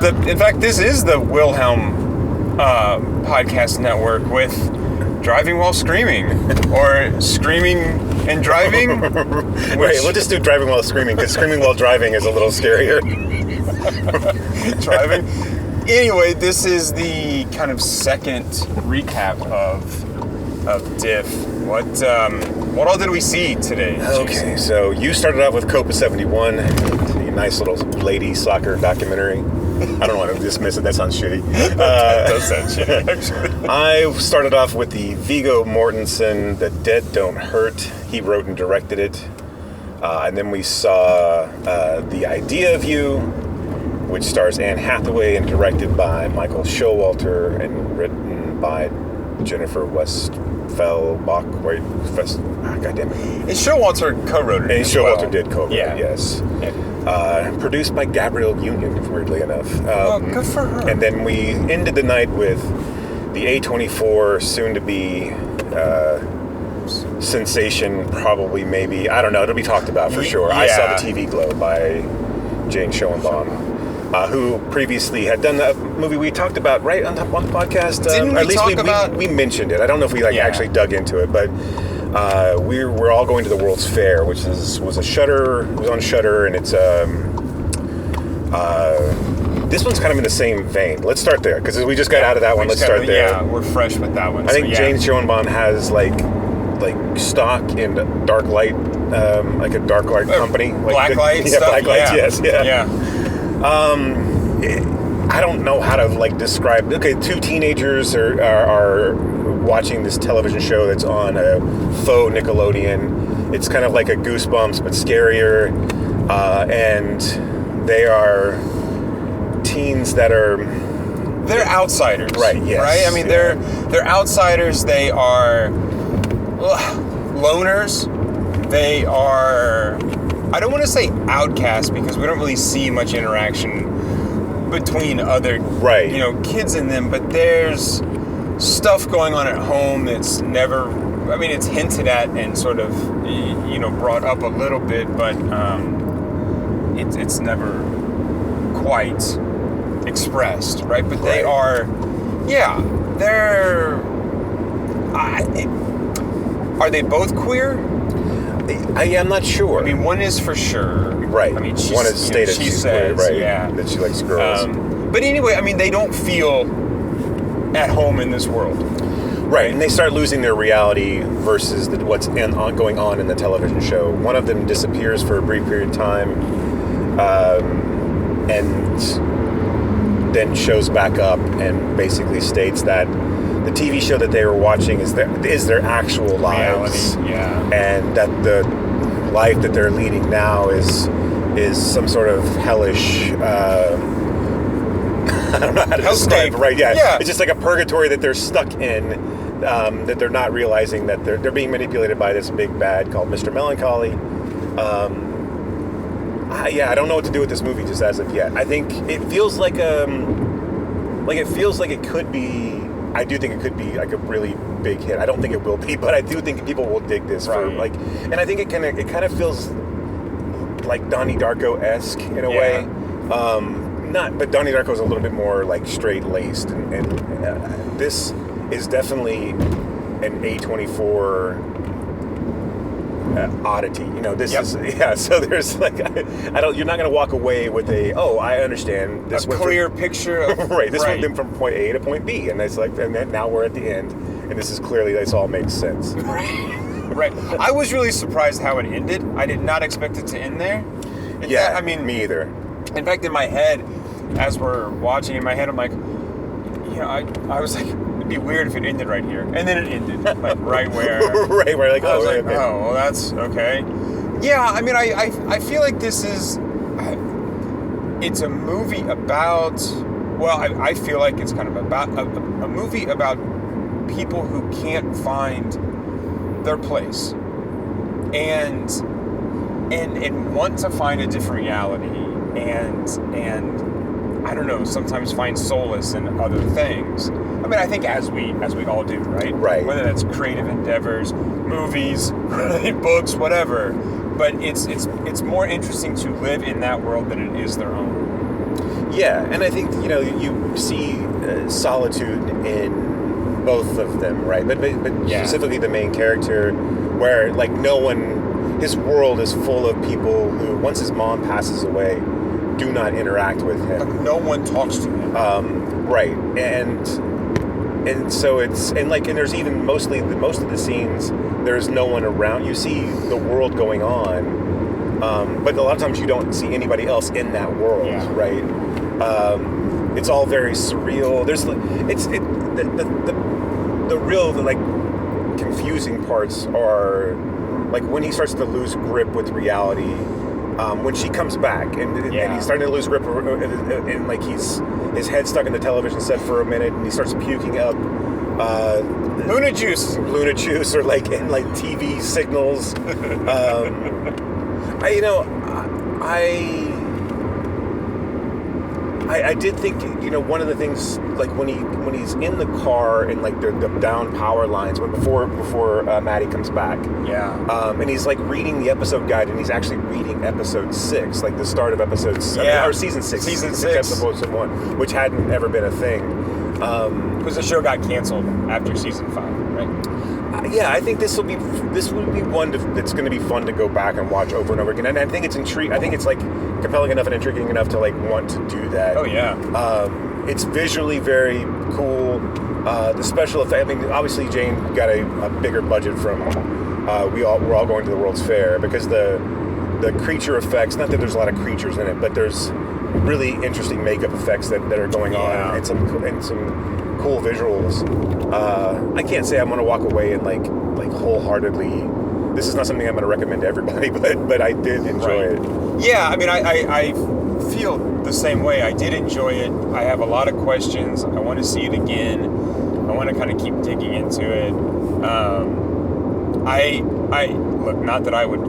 In fact, this is the Wilhelm podcast network with Driving While Screaming, or Screaming and Driving. Wait, we'll just do Driving While Screaming, because Screaming While Driving is a little scarier. Driving. Anyway, this is the kind of second recap of DIFF. What all did we see today? Okay, so you started off with Copa 71, the nice little lady soccer documentary. I don't want to dismiss it, that sounds shitty. That does sound shitty, actually. I started off with the Viggo Mortensen, The Dead Don't Hurt. He wrote and directed it. And then we saw The Idea of You, which stars Anne Hathaway and directed by Michael Showalter and written by Jennifer Westfelbach. God damn it. And Showalter co-wrote it. And Showalter did co-write yeah. it, yes. Yeah. Produced by Gabrielle Union, weirdly enough. Well, good for her. And then we ended the night with the A24 soon-to-be sensation, probably, maybe. I don't know. It'll be talked about for sure. Yeah. I saw The TV Glow by Jane Schoenbaum, who previously had done a movie we talked about right on the podcast. Didn't we talk about? We mentioned it. I don't know if we actually dug into it, but we're all going to the World's Fair, which was on Shudder, and it's this one's kind of in the same vein. Let's start there, because we just got out of that one. Let's start there. Yeah, we're fresh with that one. I think Jane Schoenbaum has like stock in dark light, like a dark light company. Black light stuff? Black lights, yes. Yeah. I don't know how to describe. Okay, two teenagers are watching this television show that's on a faux Nickelodeon. It's kind of like a Goosebumps but scarier, and they are teens that are they're outsiders, right? Yes, right. I mean, they're outsiders. They are loners. They are. I don't want to say outcasts, because we don't really see much interaction between other kids in them, but there's stuff going on at home that's never, I mean, it's hinted at and sort of brought up a little bit, but it's never quite expressed, right? But they are are they both queer? I'm not sure. I mean, one is for sure. Right. I mean, one is stated she she's says, queer, right? Yeah. That she likes girls. But anyway, I mean, they don't feel at home in this world. Right, and they start losing their reality versus what's going on in the television show. One of them disappears for a brief period of time, and then shows back up and basically states that the TV show that they were watching is their actual lives, and that the life that they're leading now is some sort of hellish. I don't know how to describe it. Right? Yeah, it's just like a purgatory that they're stuck in. That they're not realizing that they're being manipulated by this big bad called Mr. Melancholy. I don't know what to do with this movie just as of yet. I think it feels like it could be. I do think it could be like a really big hit. I don't think it will be, but I do think people will dig this and I think it kind of feels like Donnie Darko-esque in a way. But Donnie Darko is a little bit more like straight-laced, and this is definitely an A24 oddity. This is so there's you're not going to walk away with I understand this a clear picture of right. This went them from point A to point B, and it's and then now we're at the end, and this is clearly this all makes sense. Right. I was really surprised how it ended. I did not expect it to end there. I mean, me either. In fact, in my head, as we're watching, I'm like, I was like, it'd be weird if it ended right here, and then it ended right where, right where I was like, oh, well, that's okay. Yeah, I mean, I feel like this is, it's a movie about. Well, I feel like it's kind of about a movie about people who can't find their place, and want to find a different reality, and I don't know, sometimes find solace in other things. I mean, I think as we all do, right? Right. Whether that's creative endeavors, movies, books, whatever. But it's more interesting to live in that world than it is their own. Yeah, and I think, you see solitude in both of them, right? But specifically the main character, where, like, his world is full of people who, once his mom passes away, do not interact with him. Like, no one talks to him. Right. And so and there's even most of the scenes, there's no one around. You see the world going on, but a lot of times you don't see anybody else in that world, right? It's all very surreal. The real confusing parts are like when he starts to lose grip with reality. When she comes back and he's starting to lose grip, and like his head's stuck in the television set for a minute, and he starts puking up Luna juice, or like TV signals. I did think, one of the things, like when he's in the car and like the down power lines before Maddie comes back, and he's like reading the episode guide, and he's actually reading episode 6, like the start of episode or season 6, episode 1, which hadn't ever been a thing, because the show got canceled after season 5, right? I think this will be one that's going to be fun to go back and watch over and over again, and I think it's I think it's like compelling enough and intriguing enough to like want to do that. Oh yeah. It's visually very cool. The special effect. I mean, obviously Jane got a bigger budget from. We're all going to the World's Fair, because the creature effects. Not that there's a lot of creatures in it, but there's really interesting makeup effects that are going on, and some cool visuals. I can't say I'm going to walk away and like wholeheartedly. This is not something I'm going to recommend to everybody, but I did enjoy it. Yeah, I mean, I feel the same way. I did enjoy it. I have a lot of questions. I want to see it again. I want to kind of keep digging into it. I look, not that I would.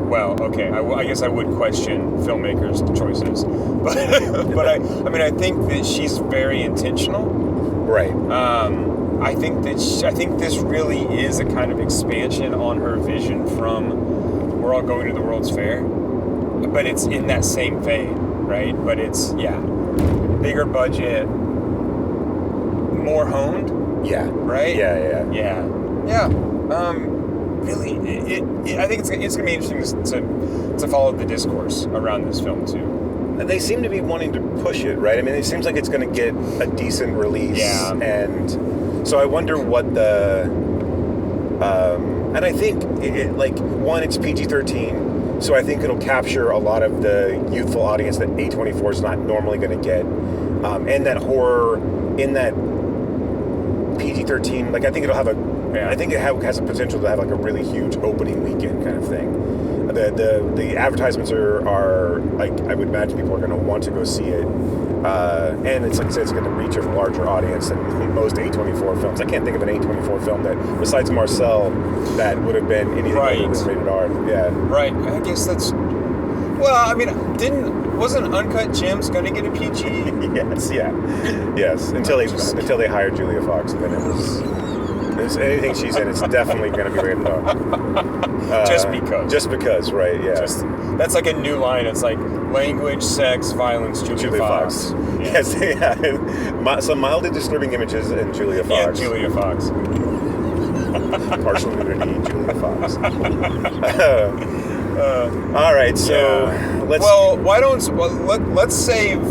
Well, okay, I guess I would question filmmakers' choices, but I mean, I think that she's very intentional. Right. I think this really is a kind of expansion on her vision from We're All Going to the World's Fair, but it's in that same vein, right? But it's bigger budget, more honed. Yeah. Right. Yeah. Really, I think it's going to be interesting to follow the discourse around this film too. And they seem to be wanting to push it, right? I mean, it seems like it's going to get a decent release. Yeah. And so I wonder what and I think it's PG-13, so I think it'll capture a lot of the youthful audience that A24 is not normally going to get, and that horror in that PG-13. Like, I think it'll have I think it has a potential to have like a really huge opening weekend kind of thing. The advertisements are like, I would imagine people are going to want to go see it, and it's like I said, it's going to reach a larger audience than most A24 films. I can't think of an A24 film that, besides Marcel, that would have been anything other than rated R. Yeah. Right. I guess that's. Well, I mean, wasn't Uncut Gems going to get a PG? Yes. Yeah. Yes. Until they hired Julia Fox, and then it was. Anything she's in, it's definitely going to be rated R. Just because. Just because, right, yeah. That's like a new line. It's like language, sex, violence, Julia Fox. Yeah. Yes, yeah. Some mildly disturbing images and Julia Fox. Yeah, Julia Fox. Partial nudity, Julia Fox. All right, so let's... Well, let's save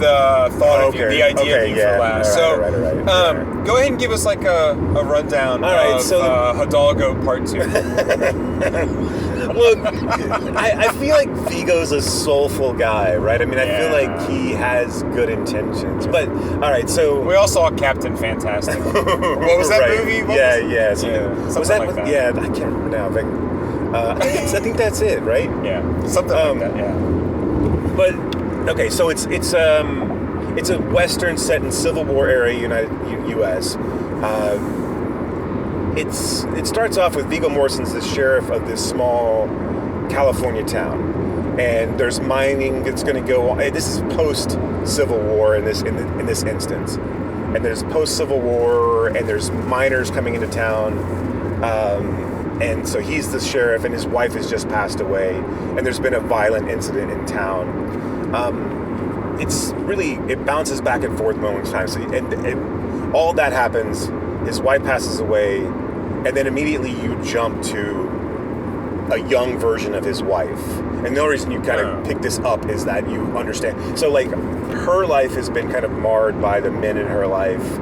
the thought of you, the idea of you for last. Right. Go ahead and give us like a rundown of Hidalgo Part 2. Look, I feel like Viggo's a soulful guy, right? I mean, I feel like he has good intentions. But, all right, so... We all saw Captain Fantastic. What was that movie? Something like that. Yeah, I can't remember now. But, I think that's it, right? Yeah, something like that, yeah. But... Okay, so it's a Western set in Civil War era U.S. It starts off with Viggo Mortensen's the sheriff of this small California town, and there's mining that's going to go on. This is post Civil War in this instance, and there's post Civil War, and there's miners coming into town. And so he's the sheriff, and his wife has just passed away, and there's been a violent incident in town. it's really, it bounces back and forth moments times. And all that happens, his wife passes away, and then immediately you jump to a young version of his wife. And the only reason you kind of pick this up is that you understand. So, like, her life has been kind of marred by the men in her life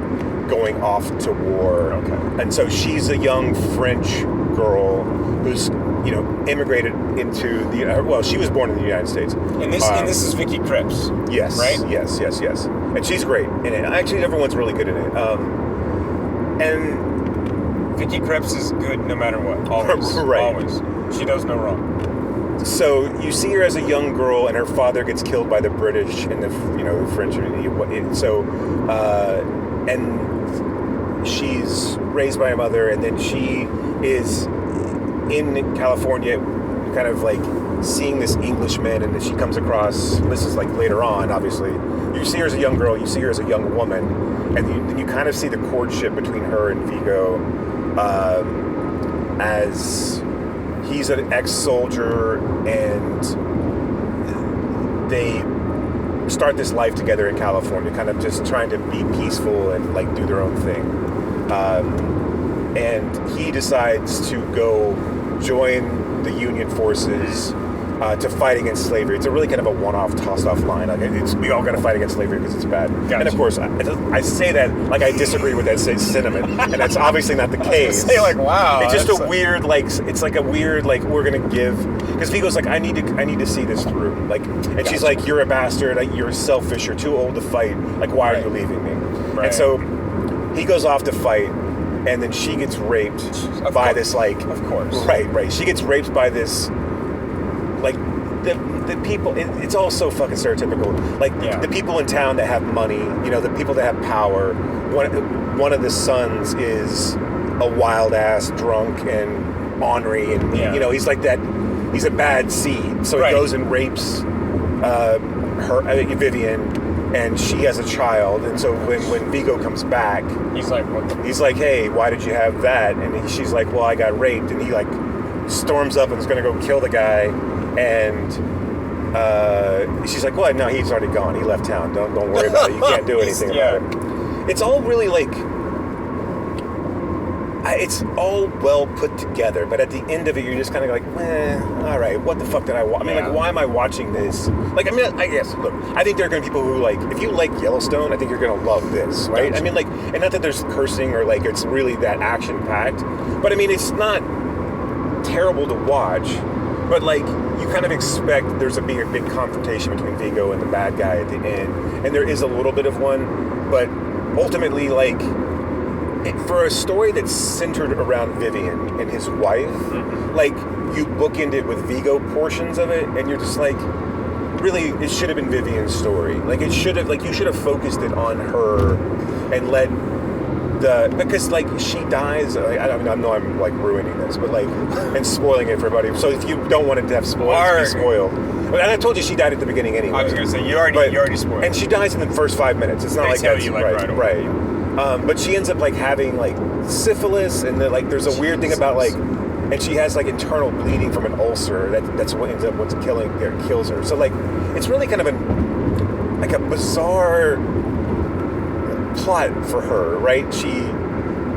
going off to war. Okay. And so she's a young French girl who's, you know, immigrated into the... well, she was born in the United States. And this is Vicky Krieps. Yes. Right? Yes. And she's great in it. Actually, everyone's really good in it. And Vicky Krieps is good no matter what. Always. Right. Always. She does no wrong. So you see her as a young girl, and her father gets killed by the British and the French. So, and she's raised by a mother, and then she is in California, kind of like seeing this Englishman, and then she comes across. This is like later on, obviously. You see her as a young girl, you see her as a young woman, and then you kind of see the courtship between her and Vigo, as he's an ex-soldier, and they start this life together in California, kind of just trying to be peaceful and like do their own thing. And he decides to go join the Union forces to fight against slavery. It's a really kind of a one-off, tossed-off line. Like, we all got to fight against slavery because it's bad. Gotcha. And of course, I say that like I disagree with that sentiment, and that's obviously not the case. Say like, wow. It's just a weird, like, it's like a weird, like, we're gonna give, because Vigo's like, I need to see this through. Like, and she's like, you're a bastard. Like, you're selfish. You're too old to fight. Like, why are you leaving me? Right. And so he goes off to fight. And then she gets raped by this, like... Of course. Right. She gets raped by this, like, the people... It's all so fucking stereotypical. Like, the people in town that have money, you know, the people that have power. One of the sons is a wild-ass drunk and ornery, and, you know, he's like that... He's a bad seed. So he goes and rapes Vivian... And she has a child, and so when Vigo comes back, he's like, hey, why did you have that? And she's like, well, I got raped, and he like storms up and is gonna go kill the guy, and she's like, well, no, he's already gone. He left town. Don't worry about it. You can't do anything about it. It's all really like. It's all well put together, but at the end of it, you're just kind of like, all right, what the fuck did I watch? I mean, like, why am I watching this? Like, I mean, I guess, look, I think there are going to be people who, like, if you like Yellowstone, I think you're going to love this, right? I mean, like, and not that there's cursing or, like, it's really that action-packed, but, I mean, it's not terrible to watch, but, like, you kind of expect there's a big confrontation between Vigo and the bad guy at the end, and there is a little bit of one, but ultimately, like... for a story that's centered around Vivian and his wife, like, you bookend it with Vigo portions of it, and you're just like, really, it should have been Vivian's story. Like, it should have, like, you should have focused it on her and let because, like, she dies, I know I'm, like, ruining this, but, like, and spoiling it for everybody. So if you don't want it to have spoiled, be spoiled. And I told you she died at the beginning anyway. I was going to say, you already spoiled. And she dies in the first 5 minutes. It's not like that's you, like, right away. But she ends up, like, having, like, syphilis, and then, like, there's a weird thing about, like, and she has, like, internal bleeding from an ulcer. That's what ends up kills her. So, like, it's really kind of a bizarre plot for her, right?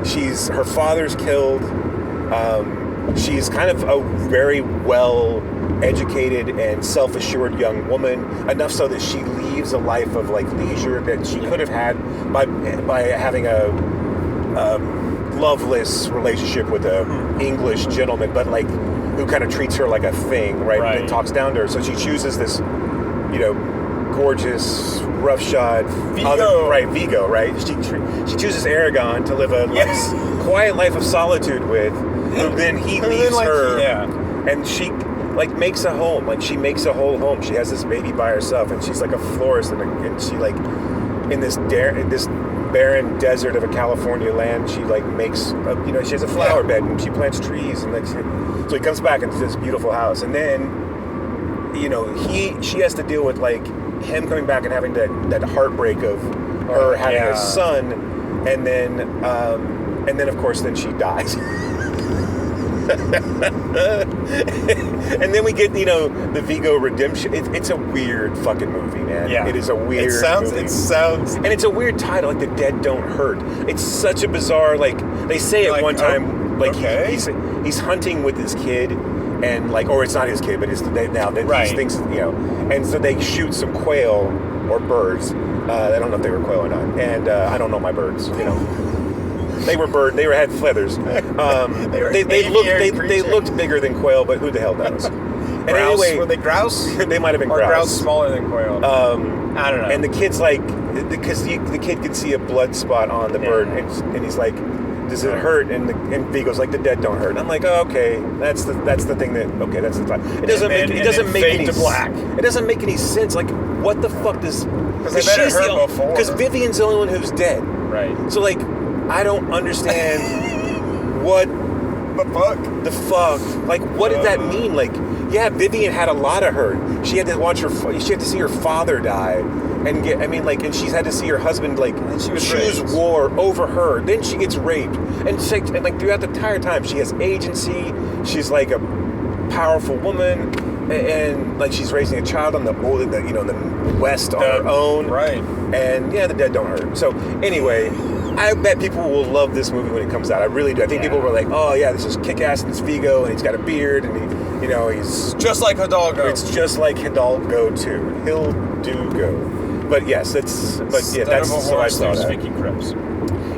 She's her father's killed. She's kind of a very well-educated and self-assured young woman, enough so that she leaves a life of, like, leisure that she could have had by having a loveless relationship with a English gentleman, but, like, who kind of treats her like a thing, right? And talks down to her. So she chooses this, you know, gorgeous, roughshod Vigo, right? She chooses Aragon to live a quiet life of solitude with, who then he leaves her, and she, like, makes a home. Like, she makes a whole home. She has this baby by herself, and she's like a florist, and she, like, in this barren desert of a California land, she, like, makes she has a flower bed, and she plants trees, and, like, so he comes back into this beautiful house, and then, you know, she has to deal with, like, him coming back and having that heartbreak of her having a son, and then of course then she dies. And then we get, the Vigo redemption. It's a weird fucking movie, man. Yeah. It is a weird movie. It sounds... And it's a weird title, like The Dead Don't Hurt. It's such a bizarre, they say at one time, he's hunting with his kid, and or it's not his kid, but it's right. These things, and so they shoot some quail or birds. I don't know if they were quail or not, and I don't know my birds, They were had feathers. They looked bigger than quail, but who the hell knows? And grouse? anyway, Were they grouse? They might have been or grouse. Grouse smaller than quail. I don't know. And the kid's because the kid could see a blood spot on the bird, and he's like, "Does it hurt?" And Vigo's like, "The dead don't hurt." And I'm like, "Oh, okay, that's the thing that that's the time." It doesn't make any black. It doesn't make any sense. Like, what the fuck does? Because they better hurt before. Because Vivian's the only one who's dead. Right. So I don't understand what the fuck. What did that mean? Vivian had a lot of hurt. She had to she had to see her father die, and and she's had to see her husband choose war over her. Then she gets raped, and throughout the entire time she has agency. She's a powerful woman, and she's raising a child on the West on her own. Right. And the dead don't hurt. So anyway, I bet people will love this movie when it comes out. I really do. I think people were like, "Oh yeah, this is kick-ass, and it's Vigo, and he's got a beard, and he's just like Hidalgo." It's just like Hidalgo too. He'll do go. But yes, that's what I saw. Vicky Crips.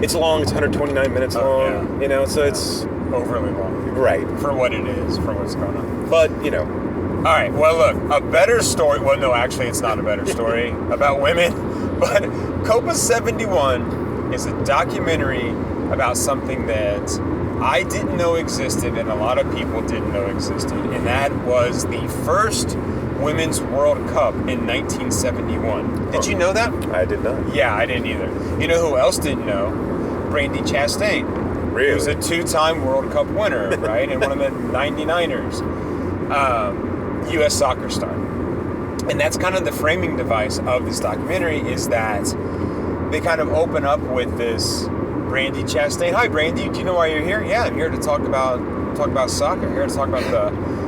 It's long. It's 129 minutes long. Yeah. So it's overly long. Right. For what it is, for what's going on. But All right. Well, look, a better story. Well, no, actually, it's not a better story about women. But Copa 71 is a documentary about something that I didn't know existed and a lot of people didn't know existed. And that was the first Women's World Cup in 1971. Did you know that? I did not. Yeah, I didn't either. You know who else didn't know? Brandi Chastain. Really? Who's a two-time World Cup winner, right? And one of the 99ers. U.S. soccer star. And that's kind of the framing device of this documentary, is that they kind of open up with this Brandi Chastain. Hi, Brandi. Do you know why you're here? Yeah, I'm here to talk about soccer. I'm here to talk about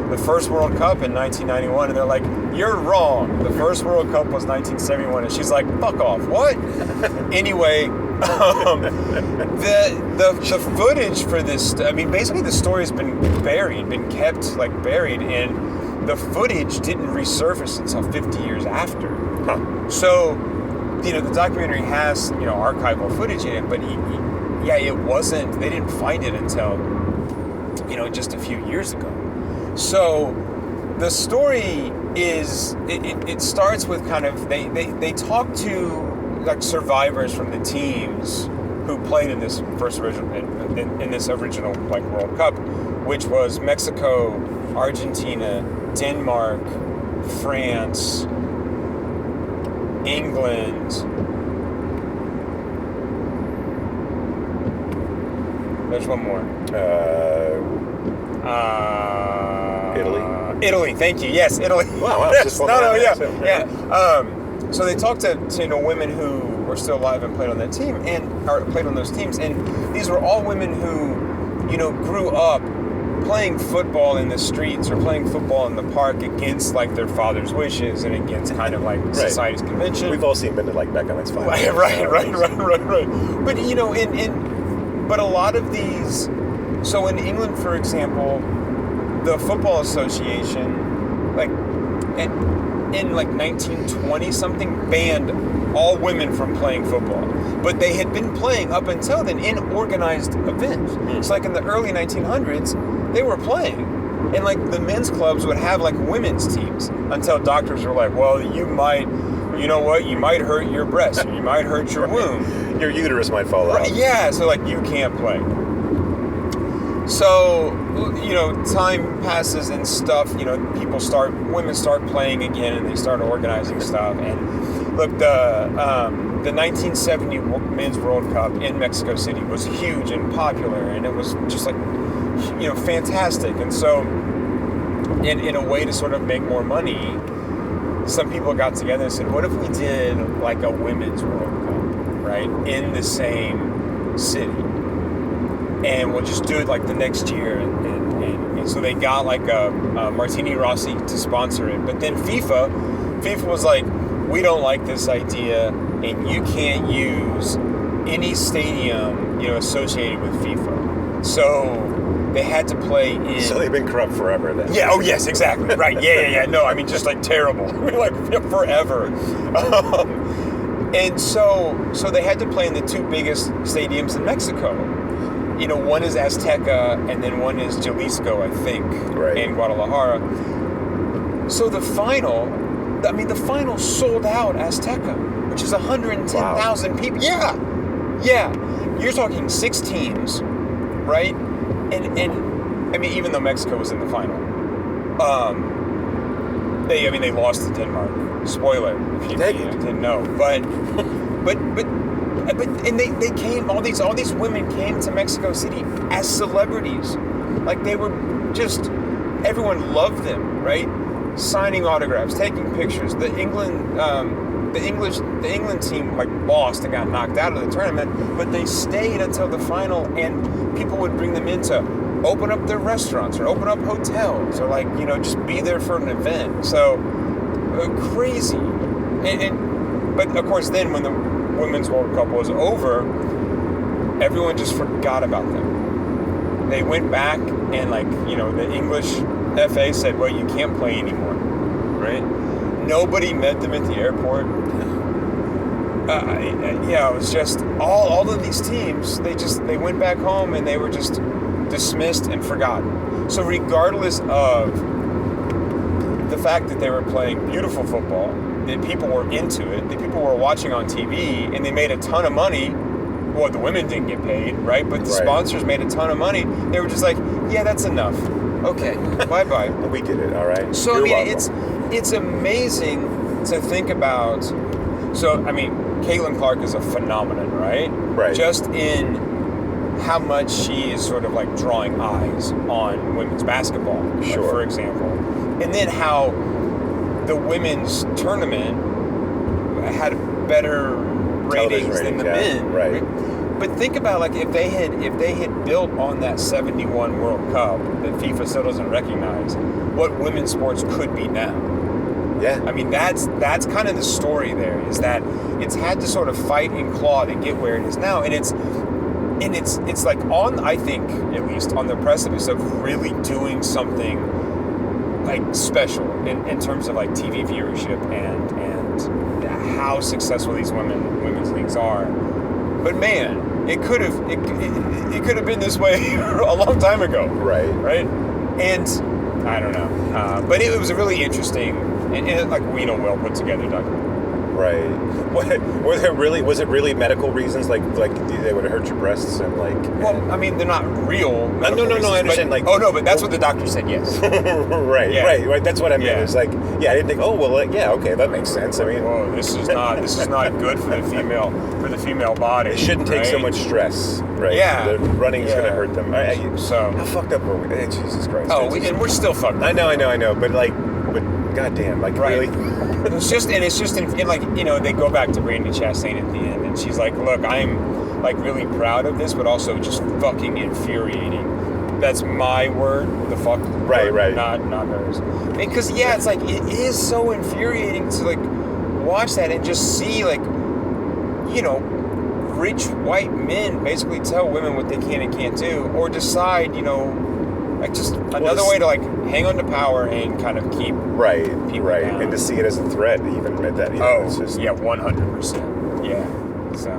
the first World Cup in 1991. And they're like, "You're wrong. The first World Cup was 1971." And she's like, "Fuck off." What? Anyway, the footage for this, basically the story's been kept buried, and the footage didn't resurface until 50 years after. Huh. So, the documentary has, archival footage in it, but it wasn't, they didn't find it until, just a few years ago. So, the story is, it starts with kind of, they talk to, survivors from the teams who played in this original World Cup, which was Mexico, Argentina, Denmark, France, England. There's one more. Italy. Italy. Thank you. Yes, Italy. Wow. Yes. So they talked to women who were still alive and played on that team or played on those teams, and these were all women who, grew up playing football in the streets or playing football in the park against their father's wishes and against kind of society's convention. We've all seen Bend It Like Beckham. It's fine. Right. But but a lot of these. So in England, for example, the Football Association, in 1920 something, banned all women from playing football. But they had been playing up until then in organized events. It's in the early 1900s, they were playing. And the men's clubs would have women's teams until doctors were like, well, you might hurt your breast, or you might hurt your womb. Your uterus might fall out. Yeah, so you can't play. So, time passes and stuff, women start playing again and they start organizing stuff. And look, the 1970 Men's World Cup in Mexico City was huge and popular, and it was just fantastic. And so, in a way to sort of make more money, some people got together and said, what if we did a Women's World Cup, right, in the same city? And we'll just do it the next year and So they got like a Martini Rossi to sponsor it. But then FIFA was like, we don't like this idea, and you can't use any stadium, associated with FIFA. So they had to play in. So they've been corrupt forever then. Yeah. Oh yes, exactly. Right. Yeah. No, I mean just like terrible, like forever. And so they had to play in the two biggest stadiums in Mexico. One is Azteca, and then one is Jalisco, I think, in Guadalajara. So the final sold out Azteca, which is 110,000 people. Yeah. You're talking 6 teams, right? And I mean, even though Mexico was in the final, they lost to Denmark. Spoiler, if you didn't know. But and they came. All these women came to Mexico City as celebrities. Like they were just, everyone loved them, right? Signing autographs, taking pictures. The England team lost and got knocked out of the tournament, but they stayed until the final, and people would bring them in to open up their restaurants or open up hotels or just be there for an event. So crazy. But of course, then when the Women's World Cup was over, everyone just forgot about them. They went back and the English FA said, well, you can't play anymore, right? Nobody met them at the airport. It was just all of these teams, they went back home and they were just dismissed and forgotten. So regardless of the fact that they were playing beautiful football, that people were into it, that people were watching on TV, and they made a ton of money. Well, the women didn't get paid, right? But the sponsors made a ton of money. They were just like, yeah, that's enough. Okay, bye-bye. We did it, all right. So, it's amazing to think about. So, Caitlin Clark is a phenomenon, right? Right. Just in how much she is sort of drawing eyes on women's basketball, for example. And then how the women's tournament had better ratings than the men. Right. But think about if they had built on that 71 World Cup that FIFA still doesn't recognize, what women's sports could be now. Yeah. That's kind of the story there, is that it's had to sort of fight and claw to get where it is now, and it's on, I think, at least on the precipice of really doing something special in terms of TV viewership and how successful these women's leagues are. But man, it could have been this way a long time ago. Right. And I don't know, but it was a really interesting and well put together documentary. Right. Was it really medical reasons? Like they would hurt your breasts and Well, they're not real. No, I understand. But but that's what the doctor said. Yes. Right. That's what I mean. Yeah. It's I didn't think. Oh well, okay, that makes sense. this is not good for the female body. They shouldn't take so much stress. Right. Yeah. The running is going to hurt them. So how fucked up were we? Jesus Christ. And we're still fucked up. I know. But goddamn, really. It's just in they go back to Brandi Chastain at the end, and she's like, look, I'm really proud of this, but also just fucking infuriating. That's my word, the fuck. Right. Not hers. Because it's it is so infuriating to watch that and just see rich white men basically tell women what they can and can't do, or decide just another way to hang on to power and kind of keep people down. And to see it as a threat, even admit that. It's just 100%. Yeah, so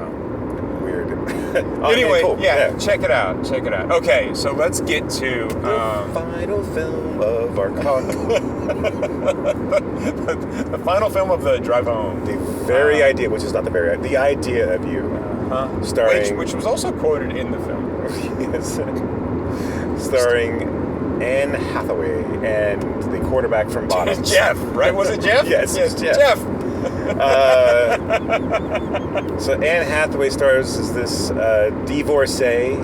weird. Anyway, cool. check it out. Okay, so let's get to the final film of our talk. The final film of the drive home. The very idea, which is not the idea of you, starring, which was also quoted in the film. Yes. Starring Anne Hathaway and the quarterback from Bottoms. Jeff, right? Was it Jeff? Yes, Jeff. So Anne Hathaway stars as this divorcee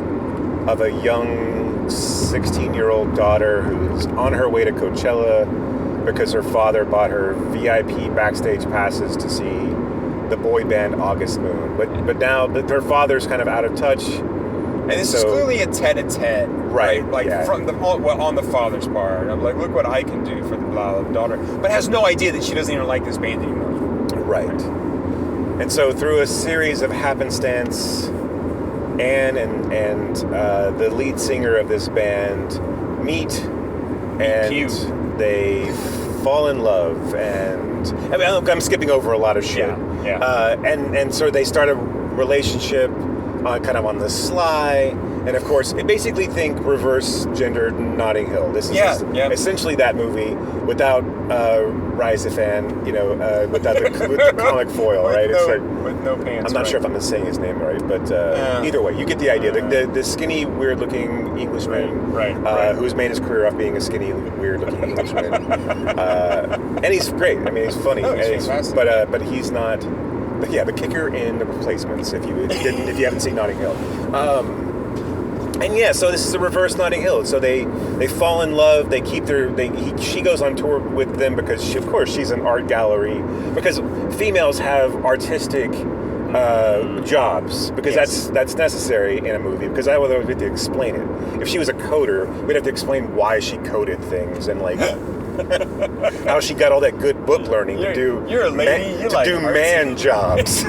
of a young 16-year-old daughter who's on her way to Coachella because her father bought her VIP backstage passes to see the boy band August Moon. But now that her father's kind of out of touch And this is clearly a tete-a-tete, right? Like from on the father's part. I'm like, look what I can do for the daughter, but has no idea that she doesn't even like this band anymore. Right. And so through a series of happenstance, Anne and the lead singer of this band meet, and they fall in love. And I mean, I'm skipping over a lot of shit. Yeah. And so they start a relationship, kind of on the sly. And of course, basically think reverse gendered Notting Hill. This is essentially that movie without Rise fan, without the comic foil, right? With no pants. I'm not sure if I'm saying his name right, but either way, you get the idea. The skinny, weird-looking Englishman, who's made his career off being a skinny, weird-looking Englishman, and he's great. I mean, he's funny, but he's not. The kicker in The Replacements. If you haven't seen Notting Hill. And so this is a reverse Notting Hill. So they fall in love. They keep she goes on tour with them because she's an art gallery. Because females have artistic jobs because that's necessary in a movie. Because I would have to explain it. If she was a coder, we'd have to explain why she coded things and like how she got all that good book learning to do. You're a lady. You like man jobs.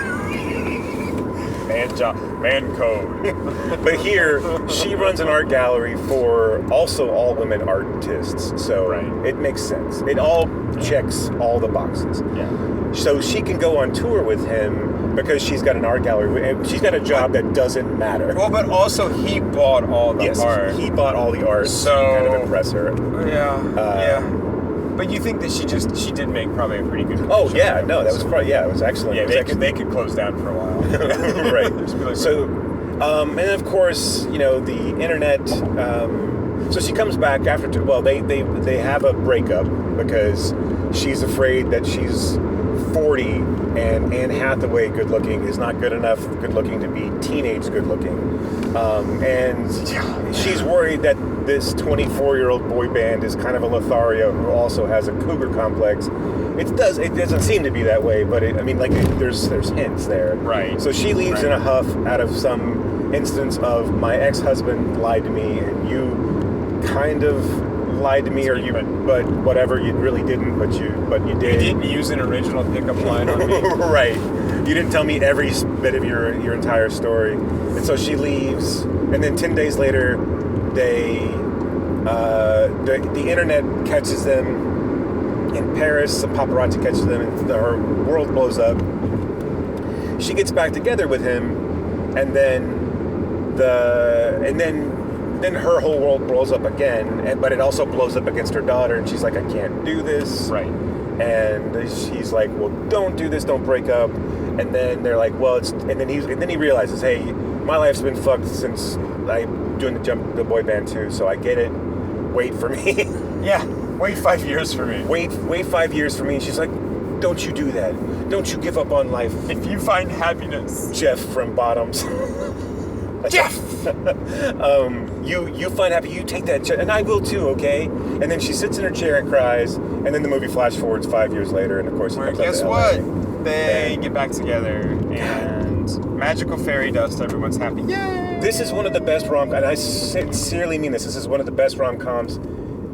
Man code. But here, she runs an art gallery for also all women artists. So it makes sense. It all checks all the boxes. Yeah. So she can go on tour with him because she's got an art gallery. She's got a job that doesn't matter. Well, but also he bought all the art. He bought all the art to kind of impress her. Yeah. But you think that she did make probably a pretty good commission. Oh, yeah. No, that was probably, it was excellent. Yeah, they could close down for a while. Right. So, and of course, the internet, so she comes back after, they have a breakup because she's afraid that she's 40 and Anne Hathaway good looking is not good looking to be teenage good looking. And she's worried that this 24-year-old boy band is kind of a Lothario who also has a cougar complex. It doesn't seem to be that way, but there's hints there. Right. So she leaves in a huff out of some instance of my ex-husband lied to me and you kind of lied to me but whatever, you really didn't, but you did. You didn't use an original pickup line on me. Right. You didn't tell me every bit of your entire story. And so she leaves, and then 10 days later the internet catches them in Paris. Some paparazzi catches them, and her world blows up. She gets back together with him, and then her whole world blows up again. But it also blows up against her daughter, and she's like, I can't do this. Right. And she's like, well, don't do this, don't break up. And then they're like, well, and then he realizes, hey, my life's been fucked since I'm doing the boy band too, so I get it. Wait for me. Yeah, wait 5 years for me. Wait 5 years for me. And she's like, don't you do that. Don't you give up on life. If you find happiness. Jeff from Bottoms. Jeff! You find happy, you take that, and I will too, okay? And then she sits in her chair and cries, and then the movie flash forwards 5 years later, and of course he comes guess out to what? LA. They get back together, and magical fairy dust, everyone's happy. Yay! This is one of the best rom-coms, and I sincerely mean this is one of the best rom-coms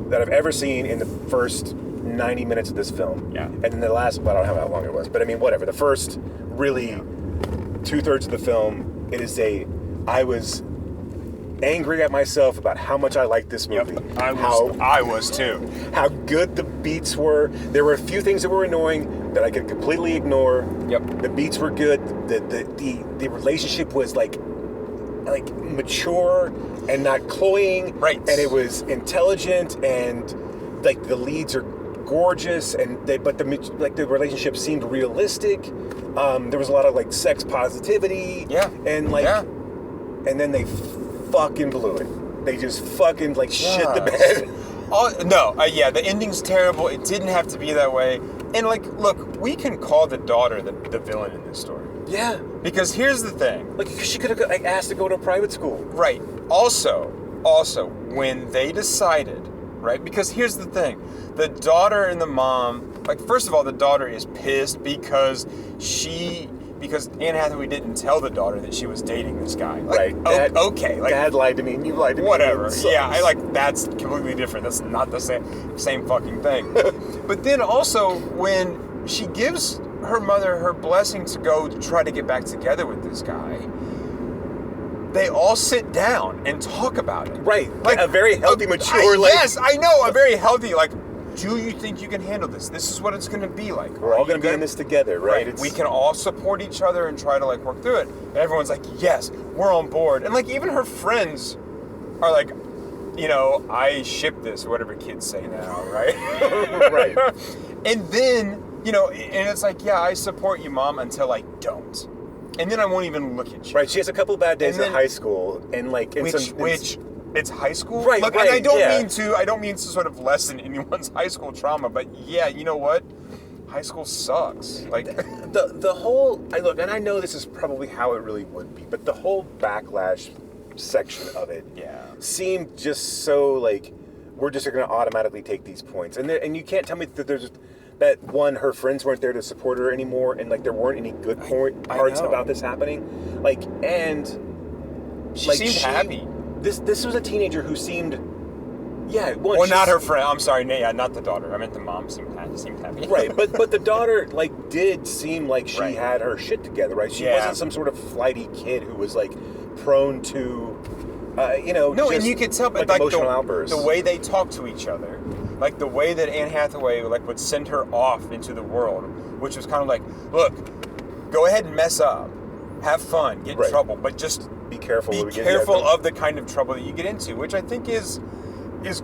that I've ever seen in the first 90 minutes of this film. Yeah. And then the last, I don't know how long it was, but I mean, whatever. The first really 2/3 of the film, I was angry at myself about how much I liked this movie. Yep. I was too. How good the beats were. There were a few things that were annoying that I could completely ignore. Yep. The beats were good. The relationship was like mature and not cloying. Right. And it was intelligent, and like the leads are gorgeous, and the relationship seemed realistic. There was a lot of like sex positivity. Yeah. And and then they fucking blew it. They just fucking shit the bed. The ending's terrible. It didn't have to be that way. And look, we can call the daughter the villain in this story. Yeah. Because here's the thing. She could have asked to go to a private school. Right. Also, when they decided, right? Because here's the thing. The daughter and the mom, first of all, the daughter is pissed because she because Anne Hathaway didn't tell the daughter that she was dating this guy. Like, right. Okay. Like, Dad lied to me and you lied to me. Whatever. Yeah, that's completely different. That's not the same fucking thing. But then also, when she gives her mother her blessing to go try to get back together with this guy, they all sit down and talk about it. Right. Like a very healthy, mature, yes, I know. A very healthy, like, do you think you can handle this? This is what it's going to be like. We're all going to be in this together, right? We can all support each other and try to, like, work through it. And everyone's like, yes, we're on board. And, like, even her friends are like, you know, I ship this, whatever kids say now, right? Right. And then, you know, and it's like, yeah, I support you, Mom, until I don't. And then I won't even look at you. Right, she has a couple bad days in high school, and like, which it's high school, right? Look, right. And I don't mean to sort of lessen anyone's high school trauma, but yeah, you know what? High school sucks. Like the whole. And I know this is probably how it really would be, but the whole backlash section of it, seemed just so like we're just going to automatically take these points, and you can't tell me that there's. That one, her friends weren't there to support her anymore, and like there weren't any good parts about this happening. Like, and she seemed happy. This was a teenager who seemed, not her friend. I'm sorry, not the daughter. I meant the mom seemed happy. Right, but the daughter like did seem like she had her shit together. Right, she wasn't some sort of flighty kid who was like prone to, and you could tell, like like emotional outbursts. The way they talk to each other. Like the way that Anne Hathaway like would send her off into the world, which was kind of like, look, go ahead and mess up, have fun, get in trouble, but just be careful. Be careful of the kind of trouble that you get into, which I think is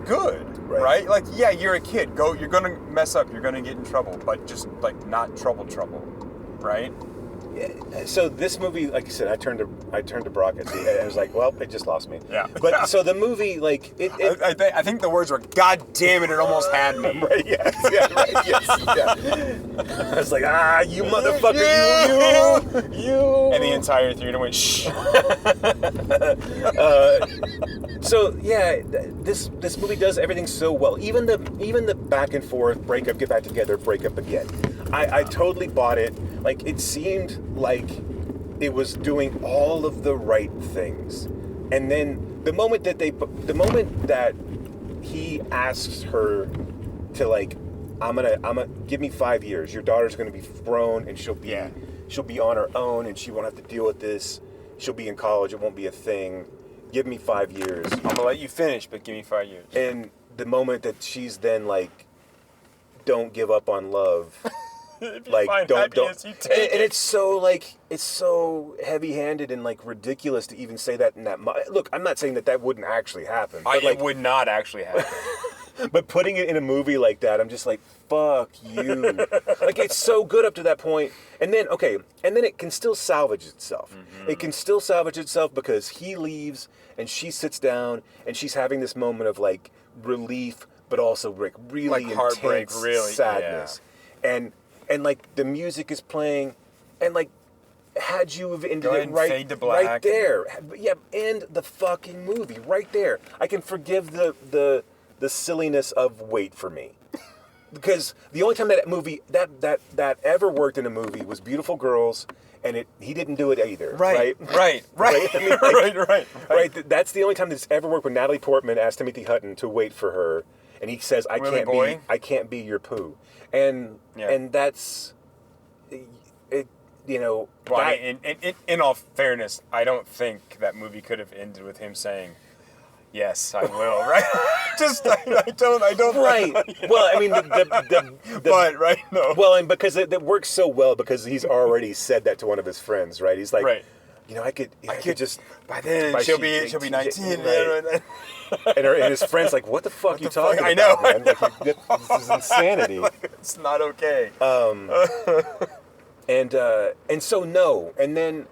good, right? Like, yeah, you're a kid. You're gonna mess up, you're gonna get in trouble, but just like not trouble, right? So this movie, like you said, I turned to Brock at the end. I was like, well, it just lost me. Yeah. But so the movie, like, I think the words were, God damn it almost had me. Right, yes, I was like, you motherfucker, you. And the entire theater went, shh. So yeah, this movie does everything so well. Even the back and forth, break up, get back together, break up again. I totally bought it. Like, it seemed like it was doing all of the right things. And then the moment that he asks her to, like, I'm gonna give me 5 years. Your daughter's gonna be grown and she'll be on her own and she won't have to deal with this. She'll be in college. It won't be a thing. Give me 5 years. I'm gonna let you finish, but give me 5 years. And the moment that she's then like, don't give up on love. Like, don't. And it's so heavy-handed and like ridiculous to even say that in that. Look, I'm not saying that wouldn't actually happen. But it would not actually happen. But putting it in a movie like that, I'm just like, fuck you. Like, it's so good up to that point. And then it can still salvage itself. Mm-hmm. It can still salvage itself because he leaves and she sits down and she's having this moment of like relief, but also like really like heartbreak, intense really sadness. Yeah. And like the music is playing, and like had you have ended it right there, end the fucking movie right there. I can forgive the silliness of Wait for Me, because the only time that movie that ever worked in a movie was Beautiful Girls, and he didn't do it either. Right. I mean, like, right. That's the only time that's ever worked when Natalie Portman asked Timothy Hutton to wait for her. And he says, I can't be your poo. And that's, it, Well, in all fairness, I don't think that movie could have ended with him saying, yes, I will, right? I don't. Right. Well, I mean, but, right? No. Well, and because it works so well because he's already said that to one of his friends, right? He's like, I could just... By then, she'll be 19. Right. And his friend's like, what the fuck are you talking about, I know, man? Like, this is insanity. It's not okay. And so, no. And then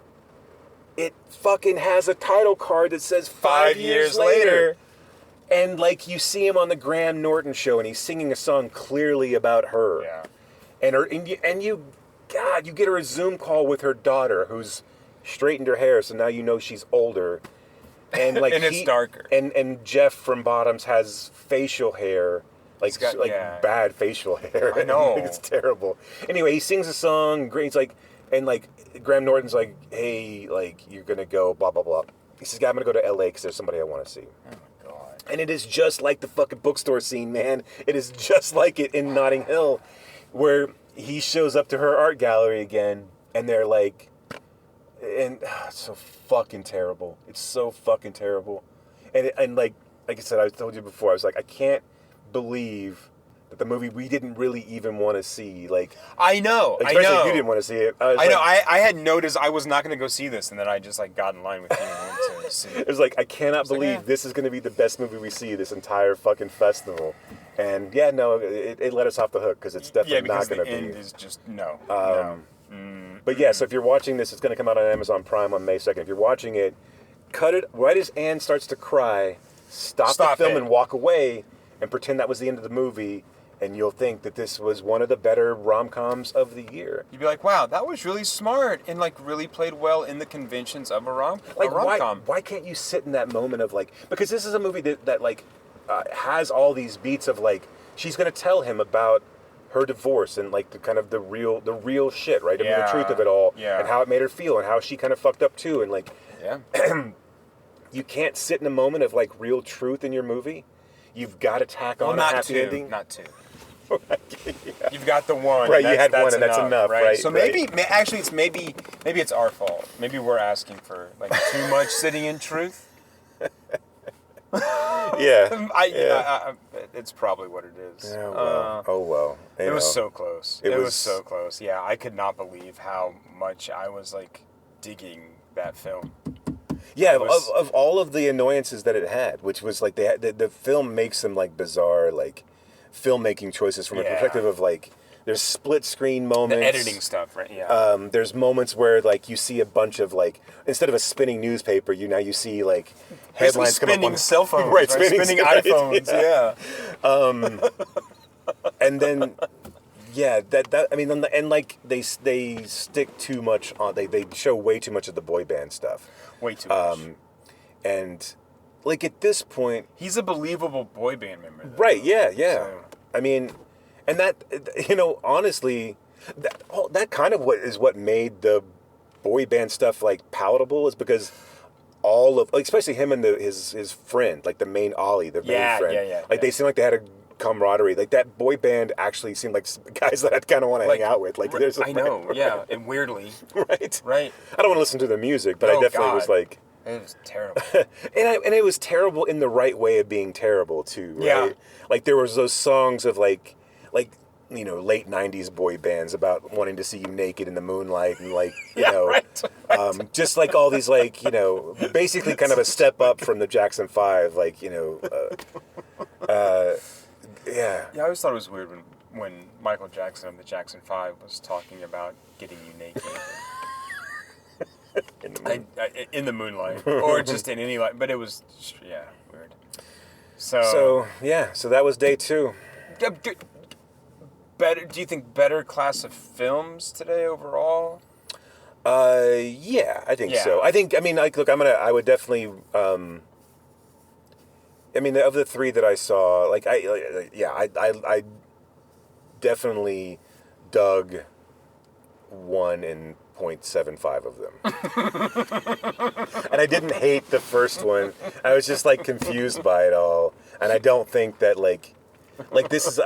it fucking has a title card that says 5 years later. And, like, you see him on the Graham Norton show, and he's singing a song clearly about her. Yeah. And you get her a Zoom call with her daughter, who's straightened her hair, so now you know she's older. And like and it's darker. And Jeff from Bottoms has facial hair, bad facial hair. I know. It's terrible. Anyway, he sings a song. Great. It's like And like Graham Norton's like, hey, like you're gonna go blah blah blah. He says, "Yeah, I'm gonna go to L.A. because there's somebody I want to see." Oh my god! And it is just like the fucking bookstore scene, man. It is just like it in Notting Hill, where he shows up to her art gallery again, and they're like, it's so fucking terrible. It's so fucking terrible. And like I said, I told you before, I was like, I can't believe that the movie we didn't really even want to see, like I know, especially if you didn't want to see it. I know. I had noticed I was not going to go see this, and then I just like got in line with you and went to see it. It was like I cannot believe this is going to be the best movie we see this entire fucking festival. And yeah, no, it let us off the hook because it's definitely not going to be. Yeah, because the end is just no. But yeah, so if you're watching this, it's going to come out on Amazon Prime on May 2nd. If you're watching it, cut it right as Anne starts to cry. Stop the film and walk away and pretend that was the end of the movie. And you'll think that this was one of the better rom-coms of the year. You'd be like, wow, that was really smart and like really played well in the conventions of a rom-com. Why can't you sit in that moment of like, because this is a movie that like has all these beats of like, she's going to tell him about her divorce and like the real shit, right? I mean, the truth of it all and how it made her feel and how she kind of fucked up too. And like, you can't sit in a moment of like real truth in your movie. You've got to tack on a happy ending. Not two. You've got the one. Right, you had one and that's enough, right? So maybe it's our fault. Maybe we're asking for like too much sitting in truth. It's probably what it is. Yeah, well. Oh well. It was so close. It was so close. Yeah, I could not believe how much I was like digging that film. Yeah, of all of the annoyances that it had, which was like the film makes some like bizarre like filmmaking choices from a perspective of like there's split screen moments, the editing stuff, right? Yeah. There's moments where like you see a bunch of like instead of a spinning newspaper, you see like headlines come up on cell phones, right? Spinning iPhones, and then. Yeah, that I mean, and like they stick too much on. They show way too much of the boy band stuff. Way too much. And like at this point, he's a believable boy band member, though. Right? Yeah. So. I mean, and that honestly, that kind of what made the boy band stuff like palatable is because all of like especially him and his friend, like the main Ollie, the main friend, they seem like they had a camaraderie. Like that boy band actually seemed like guys that I'd kind of want to hang out with. Like there's I know, and weirdly, right. I don't want to listen to the music, but I definitely was like, it was terrible, and it was terrible in the right way of being terrible too. Right? Yeah, like there was those songs of like late '90s boy bands about wanting to see you naked in the moonlight and like right. Just like all these like basically kind of a step up from the Jackson 5, like Yeah, I always thought it was weird when Michael Jackson of the Jackson 5 was talking about getting you naked. in the moonlight. Or just in any light. But it was, weird. So that was day 2. Do you think better class of films today overall? Yeah, I think so. I would definitely... I mean, of the 3 that I saw, like I definitely dug 1.75 of them, and I didn't hate the first one. I was just like confused by it all, and I don't think that like this is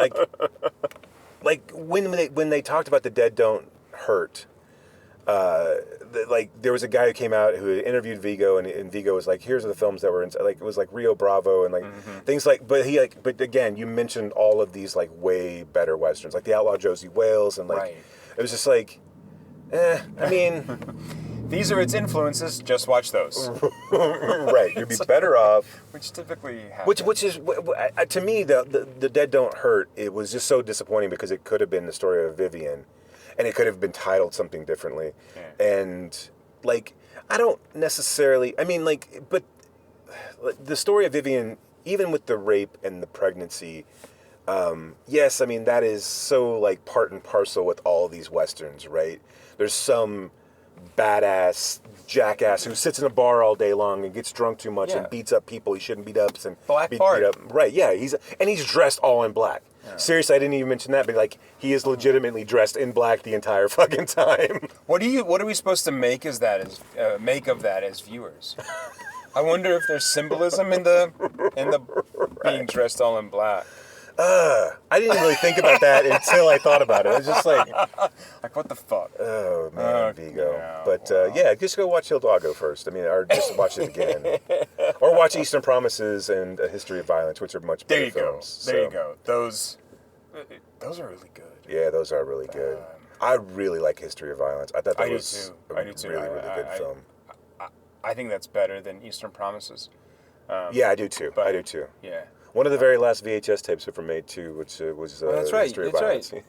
like when they talked about The Dead Don't Hurt. Like there was a guy who came out who had interviewed Vigo, and Vigo was like, "Here's the films that were in." Like it was like Rio Bravo and like things like. But but again, you mentioned all of these like way better westerns, like The Outlaw Josie Wales, and like it was just like, I mean, these are its influences. Just watch those. Right, you'd be better off. Which typically happens. Which is to me the Dead Don't Hurt. It was just so disappointing because it could have been the story of Vivian. And it could have been titled something differently. Yeah. And, like, I don't necessarily... I mean, like, but the story of Vivian, even with the rape and the pregnancy, yes, I mean, that is so, like, part and parcel with all these Westerns, right? There's some badass jackass who sits in a bar all day long and gets drunk too much and beats up people he shouldn't beat up. And Black Bart. Right, yeah. He's dressed all in black. Seriously, I didn't even mention that, but like he is legitimately dressed in black the entire fucking time. What are we supposed to make of that as viewers? I wonder if there's symbolism in the being dressed all in black. I didn't really think about that until I thought about it. I was just like what the fuck? Oh man, Vigo. Yeah, but yeah, just go watch Hidalgo first. I mean, or just watch it again, or watch Eastern Promises and A History of Violence, which are much better films. There you go. Those are really good. Yeah, those are really good. I really like History of Violence. I thought that was a really good film. I think that's better than Eastern Promises. Yeah, I do too. Yeah. One of the very last VHS tapes ever made too, which was that's right. History of Violence. Right.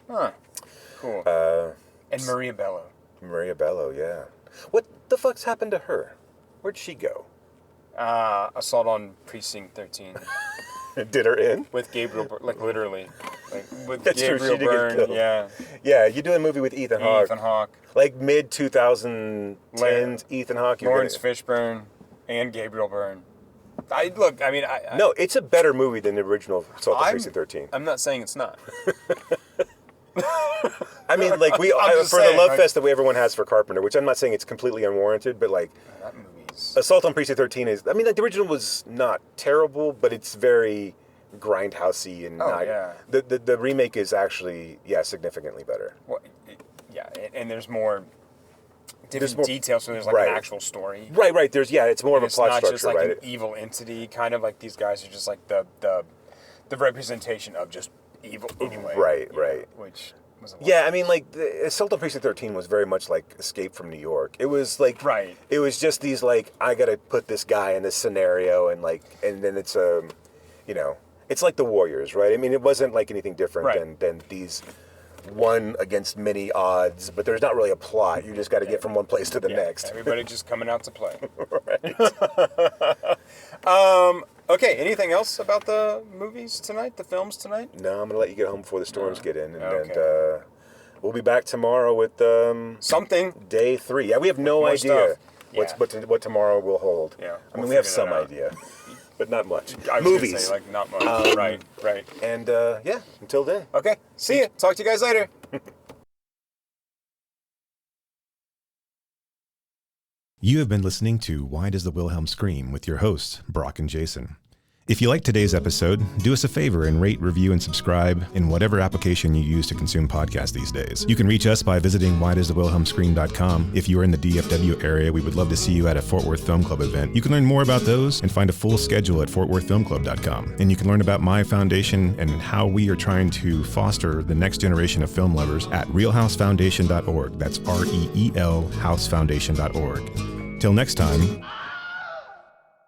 Huh. Cool. And Maria Bello. Maria Bello, yeah. What the fuck's happened to her? Where'd she go? Assault on Precinct 13. Did her in? With Gabriel, literally. With That's Gabriel true, she did get Byrne, killed. Yeah. Yeah, you do a movie with Ethan Hawke. Ethan Hawke. Like mid-2010s Ethan Hawke. Lawrence Fishburne and Gabriel Byrne. No, it's a better movie than the original Assault on Precinct 13. I'm not saying it's not. I mean, like, the love fest that everyone has for Carpenter, which I'm not saying it's completely unwarranted, but like, that movie's... Assault on Precinct 13 is, I mean, like, the original was not terrible, but it's very grindhousey and the remake is actually, significantly better. Well, and there's more different details, so there's like an actual story. Right. It's more of a plot structure, it's not just like an evil entity, kind of like these guys are just like the representation of just evil anyway. Right. Which was I mean, like, Assault on Precinct 13 was very much like Escape from New York. It was like, it was just these, like, I gotta put this guy in this scenario, and like, and then it's, it's like The Warriors, right? I mean, it wasn't like anything different than these one against many odds, but there's not really a plot. You just got to get from one place to the next. Everybody just coming out to play. Okay, anything else about the movies tonight, the films tonight? No, I'm going to let you get home before the storms get in. And we'll be back tomorrow with something. Day 3. Yeah, we have no idea what tomorrow will hold. Yeah, I mean, we have some idea. But not much. Movies. Gonna say, like, not much. Right. And, until then. Okay, see ya. Talk to you guys later. You have been listening to Why Does the Wilhelm Scream with your hosts, Brock and Jason. If you liked today's episode, do us a favor and rate, review, and subscribe in whatever application you use to consume podcasts these days. You can reach us by visiting whydoesthewilhelmscream.com. If you are in the DFW area, we would love to see you at a Fort Worth Film Club event. You can learn more about those and find a full schedule at fortworthfilmclub.com. And you can learn about my foundation and how we are trying to foster the next generation of film lovers at realhousefoundation.org. That's REEL housefoundation.org. Till next time,